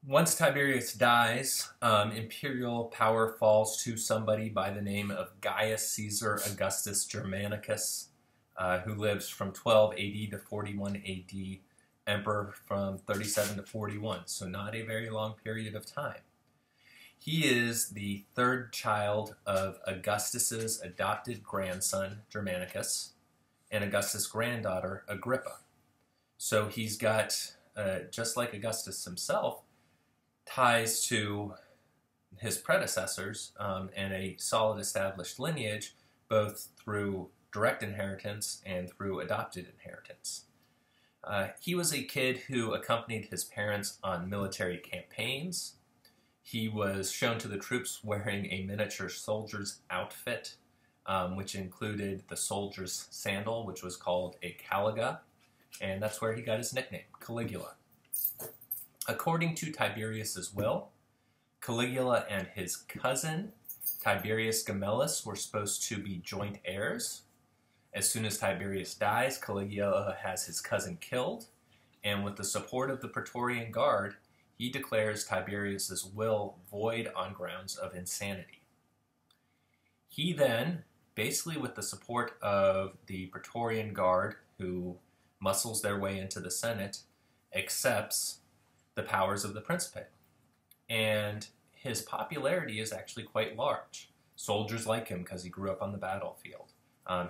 Once Tiberius dies, imperial power falls to somebody by the name of Gaius Caesar Augustus Germanicus, who lives from 12 AD to 41 AD, emperor from 37 to 41, so not a very long period of time. He is the third child of Augustus's adopted grandson, Germanicus, and Augustus' granddaughter, Agrippa. So he's got, just like Augustus himself, ties to his predecessors and a solid established lineage, both through direct inheritance and through adopted inheritance. He was a kid who accompanied his parents on military campaigns. He was shown to the troops wearing a miniature soldier's outfit, which included the soldier's sandal, which was called a caliga, and that's where he got his nickname, Caligula. According to Tiberius's will, Caligula and his cousin, Tiberius Gemellus, were supposed to be joint heirs. As soon as Tiberius dies, Caligula has his cousin killed, and with the support of the Praetorian Guard, he declares Tiberius's will void on grounds of insanity. He then, basically with the support of the Praetorian Guard, who muscles their way into the Senate, accepts the powers of the Principate. And his popularity is actually quite large. Soldiers like him because he grew up on the battlefield.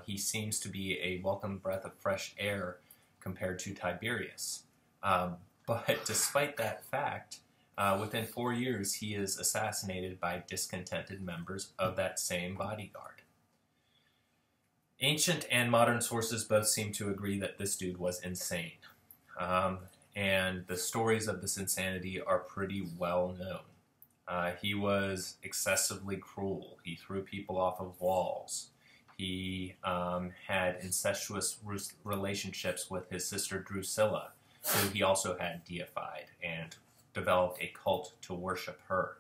He seems to be a welcome breath of fresh air compared to Tiberius. But despite that fact, within 4 years, he is assassinated by discontented members of that same bodyguard. Ancient and modern sources both seem to agree that this dude was insane. And the stories of this insanity are pretty well known. He was excessively cruel. He threw people off of walls. He had incestuous relationships with his sister Drusilla, who he also had deified and developed a cult to worship her.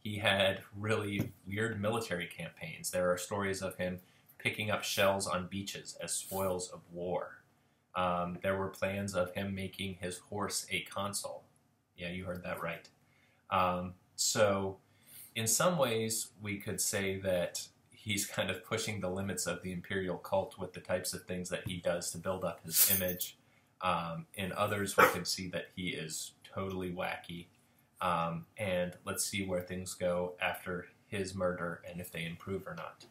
He had really weird military campaigns. There are stories of him picking up shells on beaches as spoils of war. There were plans of him making his horse a consul. Yeah, you heard that right. So in some ways, we could say that he's kind of pushing the limits of the imperial cult with the types of things that he does to build up his image. In others, we could see that he is totally wacky. And let's see where things go after his murder and if they improve or not.